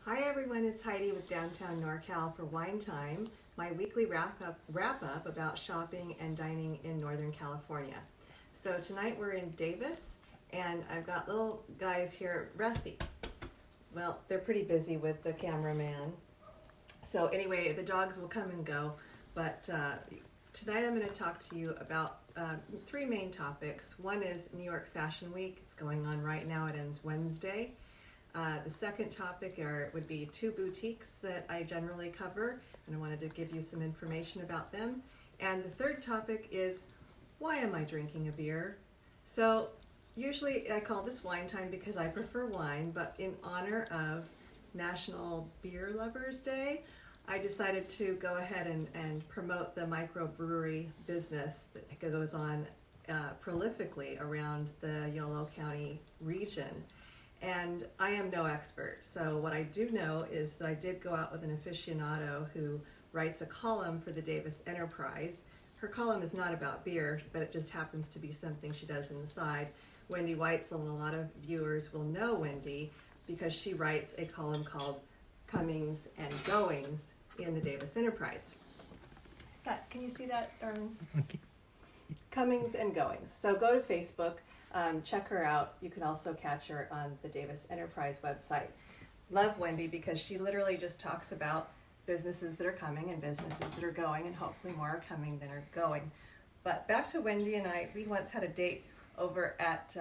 Hi everyone, it's Heidi with Downtown NorCal for Wine Time, my weekly wrap up about shopping and dining in Northern California. So tonight we're in Davis, and I've got little guys here, Rusty. Well, they're pretty busy with the cameraman. So anyway, the dogs will come and go, but tonight I'm going to talk to you about three main topics. One is New York Fashion Week. It's going on right now. It ends Wednesday. The second topic would be two boutiques that I generally cover, and I wanted to give you some information about them. And the third topic is, why am I drinking a beer? So usually I call this Wine Time because I prefer wine, but in honor of National Beer Lovers Day, I decided to go ahead and promote the microbrewery business that goes on prolifically around the Yolo County region. And I am no expert, so what I do know is that I did go out with an aficionado who writes a column for the Davis Enterprise. Her column is not about beer, but it just happens to be something she does on the side. Wendy Weitzel, and a lot of viewers will know Wendy because she writes a column called Comings and Goings in the Davis Enterprise. Can you see that, darling? Comings and Goings. So go to Facebook. Check her out. You can also catch her on the Davis Enterprise website. Love Wendy because she literally just talks about businesses that are coming and businesses that are going, and hopefully more are coming than are going. But back to Wendy and I, we once had a date over at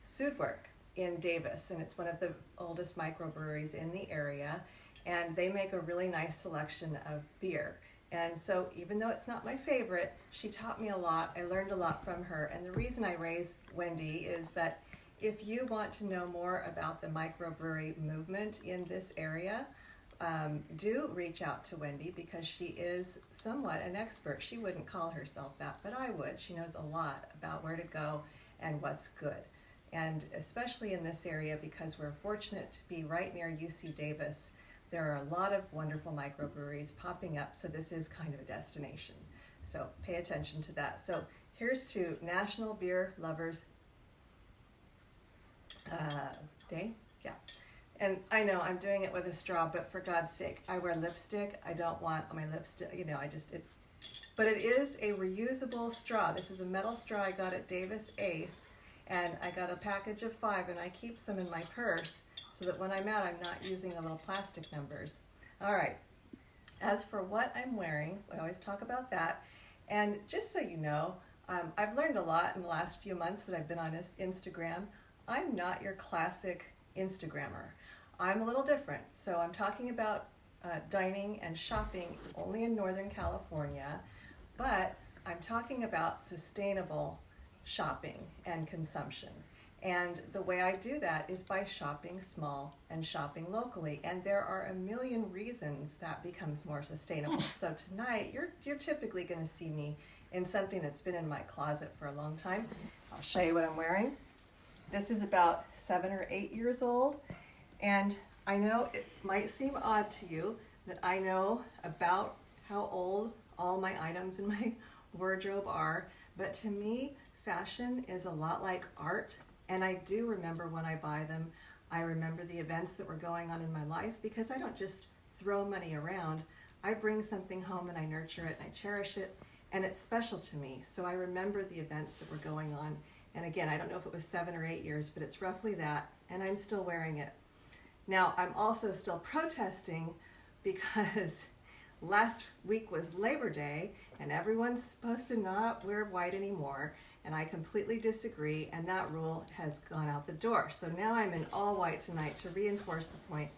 Sudwork in Davis, and it's one of the oldest microbreweries in the area, and they make a really nice selection of beer. And so even though it's not my favorite, she taught me a lot. I learned a lot from her. And the reason I raise Wendy is that if you want to know more about the microbrewery movement in this area, do reach out to Wendy because she is somewhat an expert. She wouldn't call herself that, but I would. She knows a lot about where to go and what's good. And especially in this area, because we're fortunate to be right near UC Davis, there are a lot of wonderful microbreweries popping up, so this is kind of a destination. So pay attention to that. So here's to National Beer Lovers Day. Yeah. And I know I'm doing it with a straw, but for God's sake, I wear lipstick. I don't want my lipstick, but it is a reusable straw. This is a metal straw I got at Davis Ace, and I got a package of 5, and I keep some in my purse, so that when I'm out, I'm not using the little plastic numbers. All right, as for what I'm wearing, I always talk about that. And just so you know, I've learned a lot in the last few months that I've been on Instagram. I'm not your classic Instagrammer. I'm a little different. So I'm talking about dining and shopping only in Northern California, but I'm talking about sustainable shopping and consumption. And the way I do that is by shopping small and shopping locally. And there are a million reasons that becomes more sustainable. So tonight, you're typically going to see me in something that's been in my closet for a long time. I'll show you what I'm wearing. This is about 7 or 8 years old. And I know it might seem odd to you that I know about how old all my items in my wardrobe are. But to me, fashion is a lot like art. And I do remember when I buy them. I remember the events that were going on in my life because I don't just throw money around. I bring something home and I nurture it and I cherish it, and it's special to me. So I remember the events that were going on. And again, I don't know if it was 7 or 8 years, but it's roughly that, and I'm still wearing it. Now, I'm also still protesting because last week was Labor Day and everyone's supposed to not wear white anymore. And I completely disagree, and that rule has gone out the door. So now I'm in all white tonight to reinforce the point.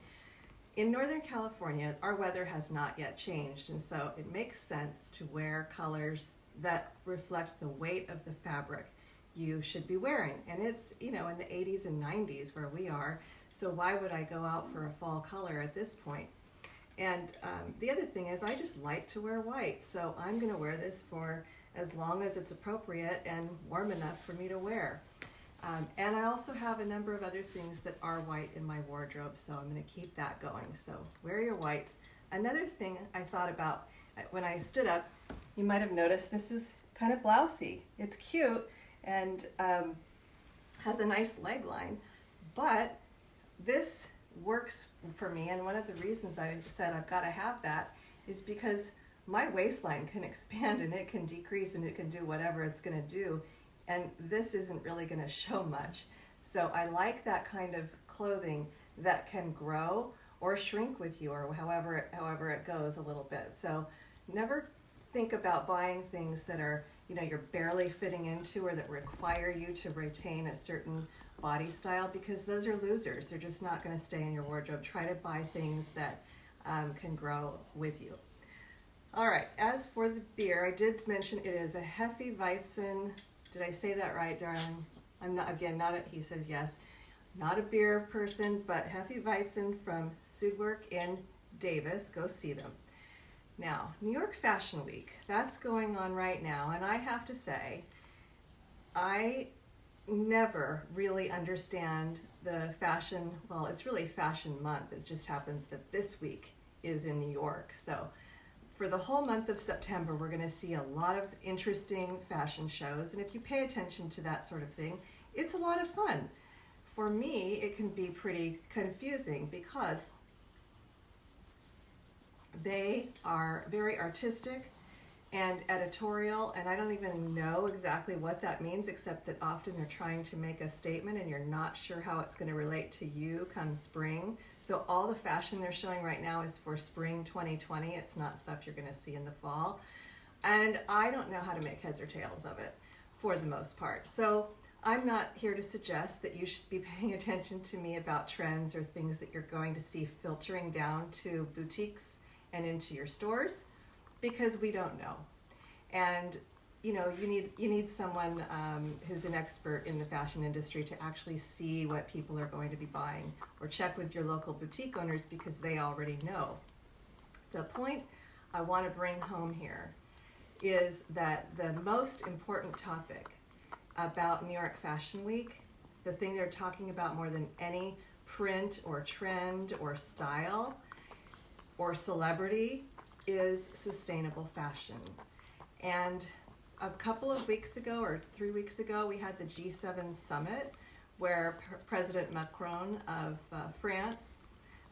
In Northern California, our weather has not yet changed, and so it makes sense to wear colors that reflect the weight of the fabric you should be wearing. And it's, in the 80s and 90s where we are, so why would I go out for a fall color at this point? And the other thing is I just like to wear white, so I'm going to wear this for as long as it's appropriate and warm enough for me to wear. And I also have a number of other things that are white in my wardrobe, so I'm going to keep that going. So wear your whites. Another thing I thought about when I stood up, you might have noticed this is kind of blousy. It's cute and has a nice leg line, but this works for me, and one of the reasons I said I've got to have that is because my waistline can expand and it can decrease and it can do whatever it's going to do, and this isn't really going to show much. So I like that kind of clothing that can grow or shrink with you, or however it goes a little bit. So never think about buying things that are, you're barely fitting into or that require you to retain a certain body style, because those are losers. They're just not going to stay in your wardrobe. Try to buy things that can grow with you. All right, as for the beer, I did mention it is a Hefeweizen. Did I say that right, darling? I'm not, again, he says yes. Not a beer person, but Hefeweizen from Sudwerk in Davis. Go see them. Now, New York Fashion Week, that's going on right now, and I have to say, I never really understand the fashion, well, it's really fashion month. It just happens that this week is in New York. So for the whole month of September, we're going to see a lot of interesting fashion shows, and if you pay attention to that sort of thing, it's a lot of fun. For me, it can be pretty confusing because they are very artistic and editorial, and I don't even know exactly what that means, except that often they're trying to make a statement and you're not sure how it's going to relate to you come spring. So all the fashion they're showing right now is for spring 2020. It's not stuff you're going to see in the fall. And I don't know how to make heads or tails of it for the most part. So I'm not here to suggest that you should be paying attention to me about trends or things that you're going to see filtering down to boutiques and into your stores, because we don't know. And you need someone who's an expert in the fashion industry to actually see what people are going to be buying, or check with your local boutique owners because they already know. The point I want to bring home here is that the most important topic about New York Fashion Week, the thing they're talking about more than any print or trend or style or celebrity, is sustainable fashion. And a couple of weeks ago, or 3 weeks ago, we had the G7 summit where President Macron of France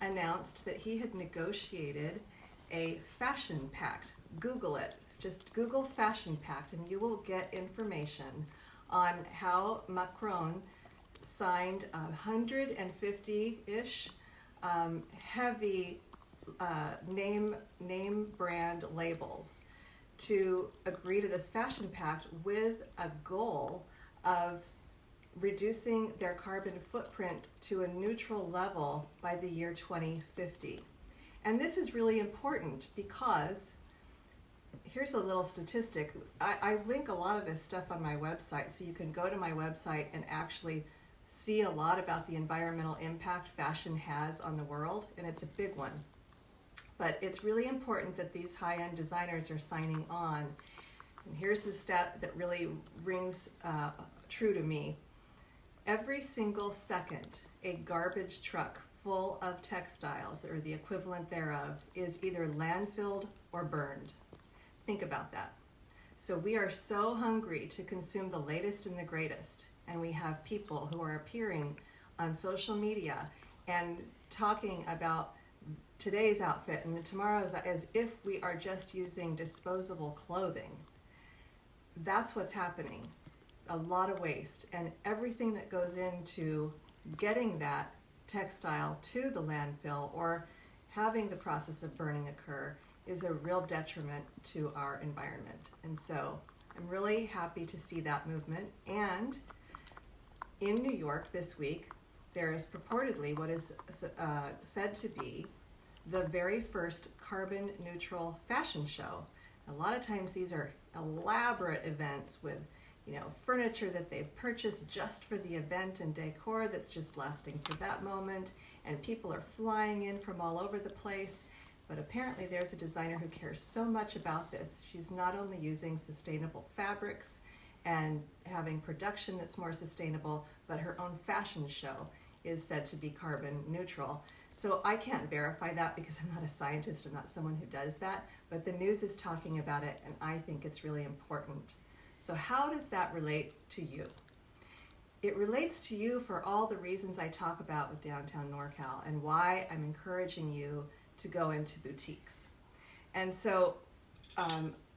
announced that he had negotiated a fashion pact. Google it. Just Google fashion pact and you will get information on how Macron signed 150-ish heavy name brand labels to agree to this fashion pact with a goal of reducing their carbon footprint to a neutral level by the year 2050. And this is really important because here's a little statistic. I link a lot of this stuff on my website, so you can go to my website and actually see a lot about the environmental impact fashion has on the world, and it's a big one. But it's really important that these high-end designers are signing on. And here's the stat that really rings true to me. Every single second, a garbage truck full of textiles, or the equivalent thereof, is either landfilled or burned. Think about that. So we are so hungry to consume the latest and the greatest, and we have people who are appearing on social media and talking about today's outfit and tomorrow's as if we are just using disposable clothing. That's what's happening. A lot of waste, and everything that goes into getting that textile to the landfill or having the process of burning occur is a real detriment to our environment. And so I'm really happy to see that movement. And in New York this week, there is purportedly what is said to be the very first carbon neutral fashion show. A lot of times these are elaborate events with furniture that they've purchased just for the event and decor that's just lasting for that moment, and people are flying in from all over the place. But apparently there's a designer who cares so much about this. She's not only using sustainable fabrics and having production that's more sustainable, but her own fashion show is said to be carbon neutral. So I can't verify that because I'm not a scientist, I'm not someone who does that, but the news is talking about it, and I think it's really important. So how does that relate to you? it relates to you for all the reasons I talk about with downtown NorCal and why I'm encouraging you to go into boutiques. And so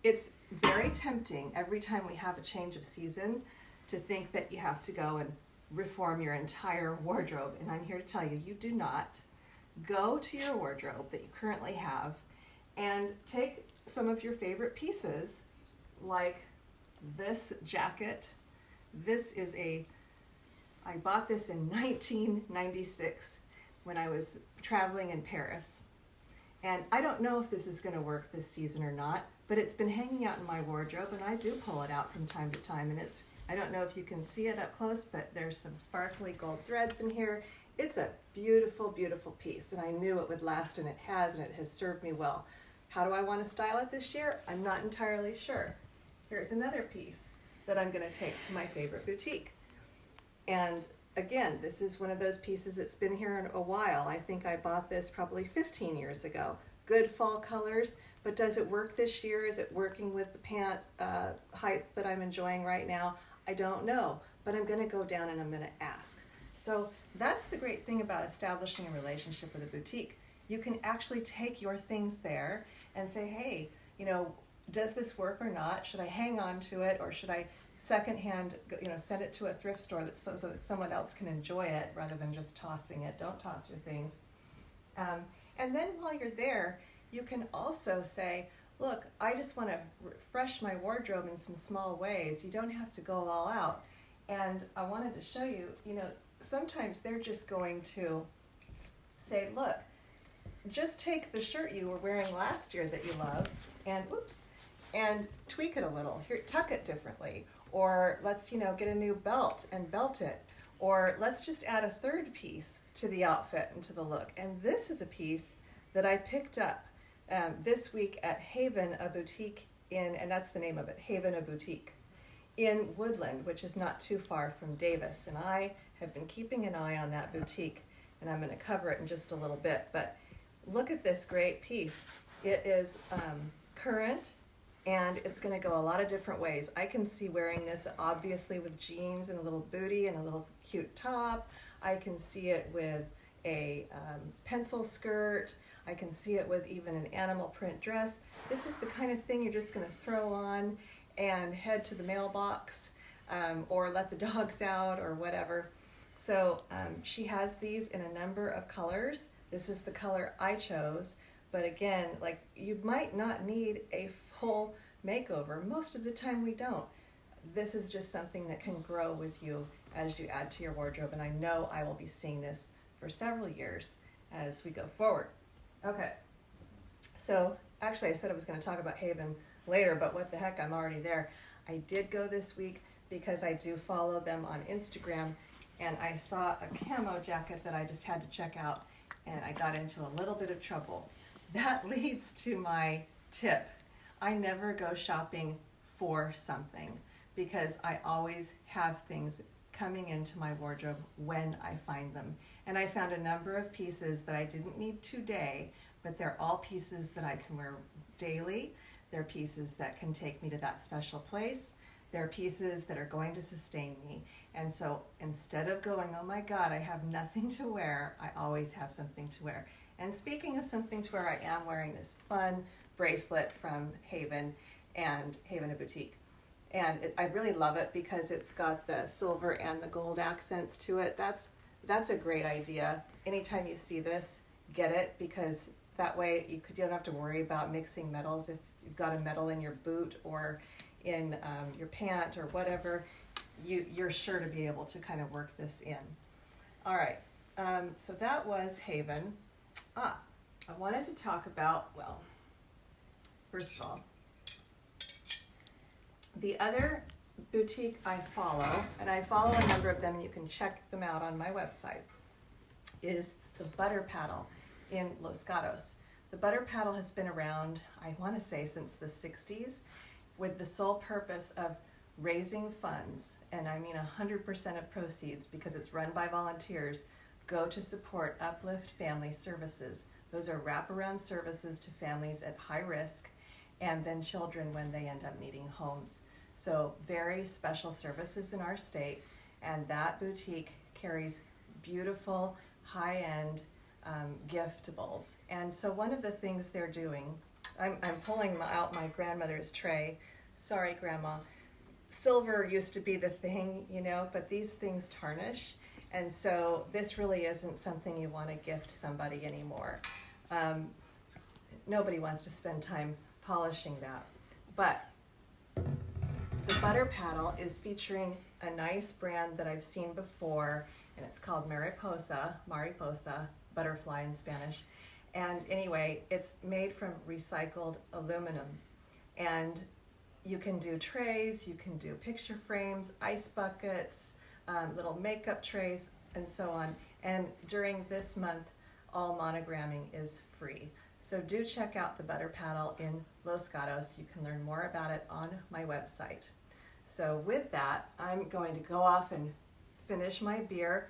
it's very tempting every time we have a change of season to think that you have to go and reform your entire wardrobe. And I'm here to tell you, you do not. Go to your wardrobe that you currently have and take some of your favorite pieces, like this jacket. This is I bought this in 1996 when I was traveling in Paris. And I don't know if this is going to work this season or not, but it's been hanging out in my wardrobe, and I do pull it out from time to time. And I don't know if you can see it up close, but there's some sparkly gold threads in here. It's a beautiful, beautiful piece, and I knew it would last, and it has served me well. How do I want to style it this year? I'm not entirely sure. Here's another piece that I'm going to take to my favorite boutique. And again, this is one of those pieces that's been here in a while. I think I bought this probably 15 years ago. Good fall colors, but does it work this year? Is it working with the pant height that I'm enjoying right now? I don't know, but I'm going to go down and I'm going to ask. So that's the great thing about establishing a relationship with a boutique. You can actually take your things there and say, hey, does this work or not? Should I hang on to it, or should I secondhand, send it to a thrift store so that someone else can enjoy it rather than just tossing it? Don't toss your things. And then while you're there, you can also say, look, I just want to refresh my wardrobe in some small ways. You don't have to go all out. And I wanted to show you, sometimes they're just going to say, look, just take the shirt you were wearing last year that you love and tweak it a little. Here, tuck it differently. Or let's, get a new belt and belt it. Or let's just add a third piece to the outfit and to the look. And this is a piece that I picked up this week at Haven, a boutique and that's the name of it, Haven, a boutique in Woodland, which is not too far from Davis. And I have been keeping an eye on that boutique, and I'm going to cover it in just a little bit. But look at this great piece. It is current, and it's going to go a lot of different ways. I can see wearing this obviously with jeans and a little bootie and a little cute top. I can see it with a pencil skirt. I can see it with even an animal print dress. This is the kind of thing you're just going to throw on and head to the mailbox or let the dogs out or whatever. So she has these in a number of colors. This is the color I chose. But again, like, you might not need a full makeover. Most of the time we don't. This is just something that can grow with you as you add to your wardrobe. And I know I will be seeing this for several years as we go forward. Okay. So actually I said I was going to talk about Haven later, but what the heck, I'm already there. I did go this week because I do follow them on Instagram, and I saw a camo jacket that I just had to check out, and I got into a little bit of trouble. That leads to my tip. I never go shopping for something because I always have things coming into my wardrobe when I find them. And I found a number of pieces that I didn't need today, but they're all pieces that I can wear daily. They're pieces that can take me to that special place. They're pieces that are going to sustain me. And so instead of going, oh my God, I have nothing to wear, I always have something to wear. And speaking of something to wear, I am wearing this fun bracelet from Haven and Haven, a boutique. And I really love it because it's got the silver and the gold accents to it. That's a great idea. Anytime you see this, get it, because that way you don't have to worry about mixing metals. If you've got a metal in your boot or in your pant or whatever, you're sure to be able to kind of work this in. All right, so that was Haven. I wanted to talk about, well, first of all, the other boutique I follow, and I follow a number of them, and you can check them out on my website, is the Butter Paddle in Los Gatos. The Butter Paddle has been around, I want to say, since the 60s, with the sole purpose of raising funds, and I mean 100% of proceeds, because it's run by volunteers, go to support Uplift Family Services. Those are wraparound services to families at high risk, and then children when they end up needing homes. So very special services in our state, and that boutique carries beautiful high-end giftables. And so one of the things they're doing, I'm pulling out my grandmother's tray. Sorry, Grandma. Silver used to be the thing, you know, but these things tarnish. And so this really isn't something you want to gift somebody anymore. Nobody wants to spend time polishing that. But the butter paddle is featuring a nice brand that I've seen before, and it's called mariposa, butterfly in Spanish. And anyway, it's made from recycled aluminum. And you can do trays, you can do picture frames, ice buckets, little makeup trays, and so on. And during this month, all monogramming is free. So do check out the butter paddle in Los Gatos. You can learn more about it on my website. So with that, I'm going to go off and finish my beer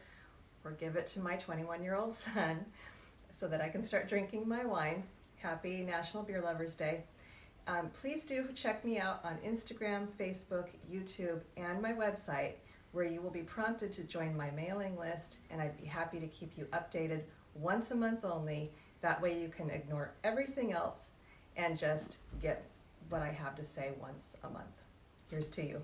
or give it to my 21-year-old son so that I can start drinking my wine. Happy National Beer Lovers Day. Please do check me out on Instagram, Facebook, YouTube, and my website, where you will be prompted to join my mailing list, and I'd be happy to keep you updated once a month only. That way you can ignore everything else and just get what I have to say once a month. Here's to you.